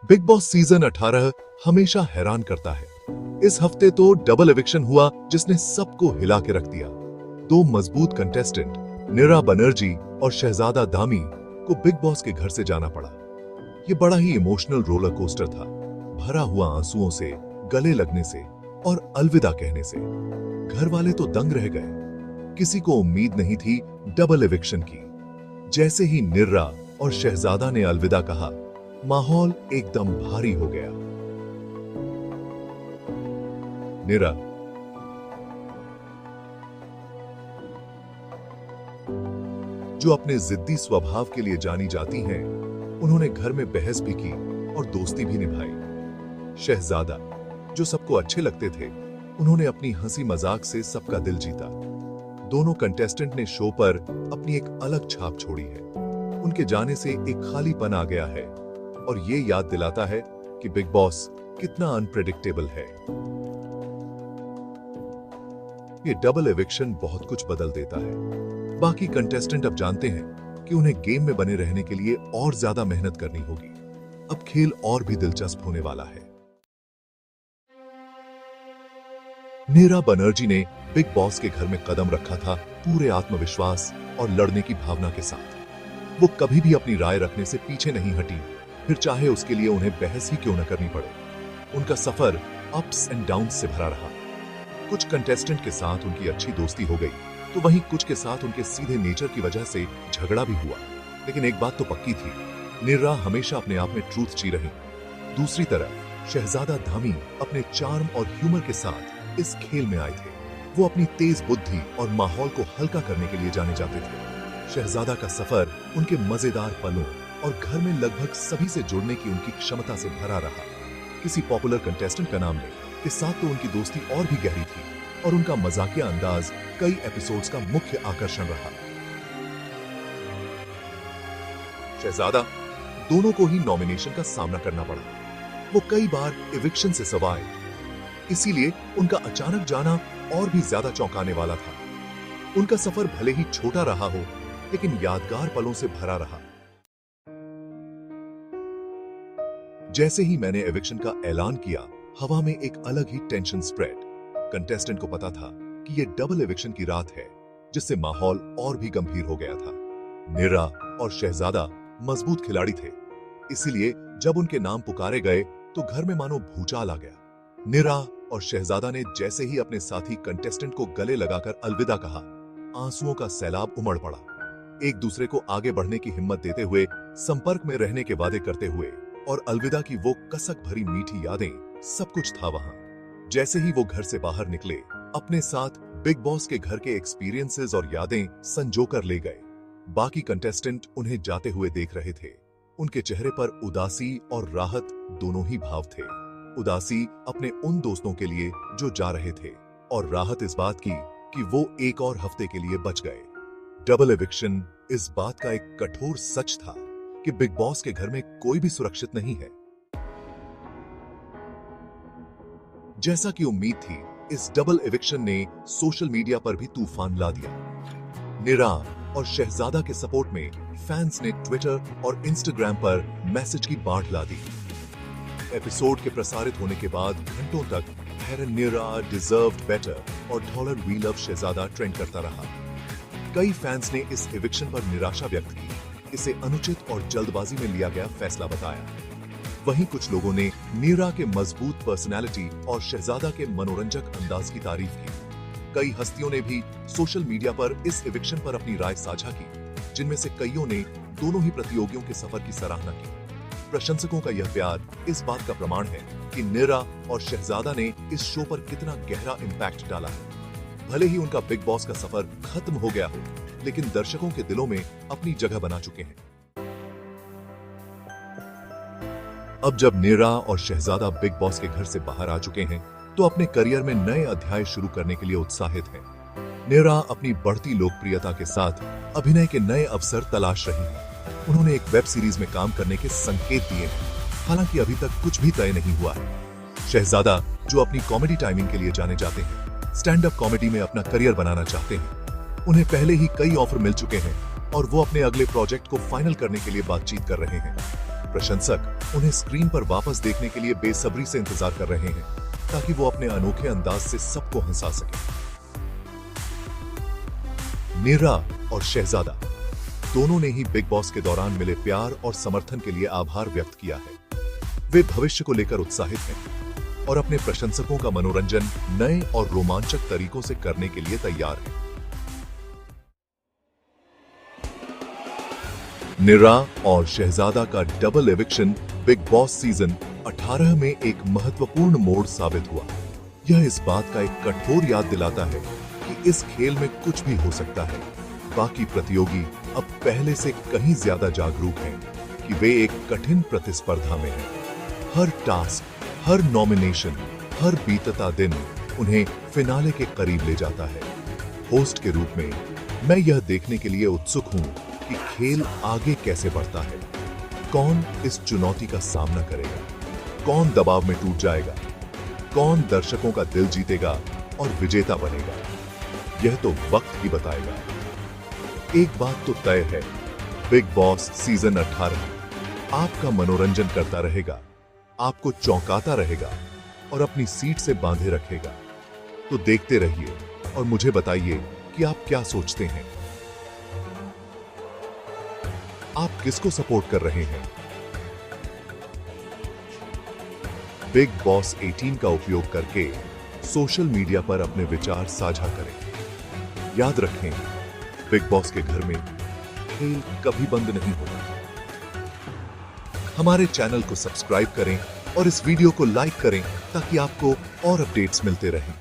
Big boss season 18 हमेशा हैरान करता है। इस हफ्ते तो डबल एविक्शन हुआ जिसने सबको हिला के रख दिया। दो मजबूत कंटेस्टेंट निरा बनर्जी और शहजादा दामी को बिग बॉस के घर से जाना पड़ा। ये बड़ा ही इमोशनल रोलर कोस्टर था, भरा हुआ आंसुओं से, गले लगने से और अलविदा कहने से। घर वाले तो दंग रह गए। किसी को उम्मीद नहीं थी डबल एविक्शन की। जैसे ही निरा और शहजादा ने अलविदा कहा, माहौल एकदम भारी हो गया। निरा जो अपने जिद्दी स्वभाव के लिए जानी जाती हैं, उन्होंने घर में बहस भी की और दोस्ती भी निभाई। शहजादा जो सबको अच्छे लगते थे, उन्होंने अपनी हंसी मजाक से सबका दिल जीता। दोनों कंटेस्टेंट ने शो पर अपनी एक अलग छाप छोड़ी है। उनके जाने से एक खालीपन आ गया है और ये याद दिलाता है कि बिग बॉस कितना अनप्रेडिक्टेबल है। ये डबल एविक्शन बहुत कुछ बदल देता है। बाकी कंटेस्टेंट अब जानते हैं कि उन्हें गेम में बने रहने के लिए और ज्यादा मेहनत करनी होगी। अब खेल और भी दिलचस्प होने वाला है। नीरा बनर्जी ने बिग बॉस के घर में कदम रखा था पूरे आत्मविश्वास और लड़ने की भावना के साथ। वो कभी भी अपनी राय रखने से पीछे नहीं हटी, फिर चाहे उसके लिए उन्हें बहस ही क्यों न करनी पड़े। उनका सफर अप्स एंड डाउन्स से भरा रहा। कुछ कंटेस्टेंट के साथ उनकी अच्छी दोस्ती हो गई, तो वहीं कुछ के साथ उनके सीधे नेचर की वजह से झगड़ा भी हुआ। लेकिन एक बात तो पक्की थी, निरा हमेशा अपने आप में ट्रूथ जी रही। दूसरी तरफ शहजादा धामी अपने चार्म और ह्यूमर के साथ इस खेल में आए थे। वो अपनी तेज बुद्धि और माहौल को हल्का करने के लिए जाने जाते थे। शहजादा का सफर उनके मजेदार पलों और घर में लगभग सभी से जुड़ने की उनकी क्षमता से भरा रहा। किसी पॉपुलर कंटेस्टेंट का नाम ले, इस साथ तो उनकी दोस्ती और भी गहरी थी और उनका मजाकिया अंदाज कई एपिसोड्स का मुख्य आकर्षण रहा। शहजादा दोनों को ही नॉमिनेशन का सामना करना पड़ा। वो कई बार एविक्शन से सवाए, इसीलिए उनका अचानक जाना और भी ज्यादा चौंकाने वाला था। उनका सफर भले ही छोटा रहा हो, लेकिन यादगार पलों से भरा रहा। जैसे ही मैंने एविक्शन का ऐलान किया, हवा में एक अलग ही टेंशन स्प्रेड। कंटेस्टेंट को पता था कि यह डबल एविक्शन की रात है, जिससे माहौल और भी गंभीर हो गया था। निरा और शहजादा मजबूत खिलाड़ी थे, इसीलिए जब उनके नाम पुकारे गए तो घर में मानो भूचाल आ गया। निरा और शहजादा ने जैसे ही अपने साथी कंटेस्टेंट को गले लगाकर अलविदा कहा, आंसुओं का सैलाब उमड़ पड़ा। एक दूसरे को आगे बढ़ने की हिम्मत देते हुए, संपर्क में रहने के वादे करते हुए और अलविदा की वो कसक भरी मीठी यादें, सब कुछ था वहां। जैसे ही वो घर से बाहर निकले, अपने साथ बिग बॉस के घर के एक्सपीरियंसेस और यादें संजो कर ले गए। बाकी कंटेस्टेंट उन्हें जाते हुए देख रहे थे। उनके चेहरे पर उदासी और राहत दोनों ही भाव थे। उदासी अपने उन दोस्तों के लिए जो जा रहे थे, और राहत इस बात की कि वो एक और हफ्ते के लिए बच गए। डबल एविक्शन इस बात का एक कठोर सच था कि बिग बॉस के घर में कोई भी सुरक्षित नहीं है। जैसा कि उम्मीद थी, इस डबल एविक्शन ने सोशल मीडिया पर भी तूफान ला दिया। निरा और शहजादा के सपोर्ट में फैंस ने ट्विटर और इंस्टाग्राम पर मैसेज की बाढ़ ला दी। एपिसोड के प्रसारित होने के बाद घंटों तक निरा डिजर्व्ड बेटर और dollar we love Shehzada trend करता रहा। कई फैंस ने इस एविक्शन पर निराशा व्यक्त की, इसे अनुचित और जल्दबाजी में लिया गया फैसला बताया। वहीं कुछ लोगों ने नीरा के मजबूत पर्सनैलिटी और शहजादा के मनोरंजक अंदाज की तारीफ की। कई हस्तियों ने भी सोशल मीडिया पर इस एविक्शन पर अपनी राय साझा की, जिनमें से कईयों ने दोनों ही प्रतियोगियों के सफर की सराहना की। प्रशंसकों का यह प्यार इस बात का प्रमाण है कि नीरा और शहजादा ने इस शो पर कितना गहरा इंपैक्ट डाला है। भले ही उनका बिग बॉस का सफर खत्म हो गया हो, लेकिन दर्शकों के दिलों में अपनी जगह बना चुके हैं। अब जब नीरा और शहजादा बिग बॉस के घर से बाहर आ चुके हैं, तो अपने करियर में नए अध्याय शुरू करने के लिए उत्साहित हैं। नीरा अपनी बढ़ती लोकप्रियता के साथ अभिनय के नए अवसर तलाश रही है। उन्होंने एक वेब सीरीज में काम करने के संकेत दिए हैं, हालांकि अभी तक कुछ भी तय नहीं हुआ है। शहजादा जो अपनी कॉमेडी टाइमिंग के लिए जाने जाते हैं, स्टैंड अप कॉमेडी में अपना करियर बनाना चाहते हैं। उन्हें पहले ही कई ऑफर मिल चुके हैं और वो अपने अगले प्रोजेक्ट को फाइनल करने के लिए बातचीत कर रहे हैं। प्रशंसक उन्हें स्क्रीन पर वापस देखने के लिए बेसब्री से इंतजार कर रहे हैं ताकि वो अपने अनोखे अंदाज से सबको हंसा सके। नीरा और शहजादा दोनों ने ही बिग बॉस के दौरान मिले प्यार और समर्थन के लिए आभार व्यक्त किया है। वे भविष्य को लेकर उत्साहित हैं और अपने प्रशंसकों का मनोरंजन नए और रोमांचक तरीकों से करने के लिए तैयार हैं। नीरा और शहजादा का double eviction big boss season 18 में एक महत्वपूर्ण मोड़ साबित हुआ। यह इस बात का एक कठोर याद दिलाता है कि इस खेल में कुछ भी हो सकता है। बाकी प्रतियोगी अब पहले से कहीं ज्यादा जागरूक हैं कि वे एक कठिन प्रतिस्पर्धा में हैं। हर टास्क, हर नॉमिनेशन, हर बीतता दिन उन्हें फिनाले के करीब ले जाता है। होस्ट के रूप में मैं यह देखने के लिए उत्सुक हूं कि खेल आगे कैसे बढ़ता है। कौन इस चुनौती का सामना करेगा, कौन दबाव में टूट जाएगा, कौन दर्शकों का दिल जीतेगा और विजेता बनेगा, यह तो वक्त ही बताएगा। एक बात तो तय है, बिग बॉस सीजन 18 आपका मनोरंजन करता रहेगा, आपको चौंकाता रहेगा और अपनी सीट से बांधे रखेगा। तो देखते रहिए और मुझे बताइए कि आप क्या सोचते हैं। आप किसको सपोर्ट कर रहे हैं? बिग बॉस 18 का उपयोग करके सोशल मीडिया पर अपने विचार साझा करें। याद रखें, बिग बॉस के घर में खेल कभी बंद नहीं होगा। हमारे चैनल को सब्सक्राइब करें और इस वीडियो को लाइक करें ताकि आपको और अपडेट्स मिलते रहें।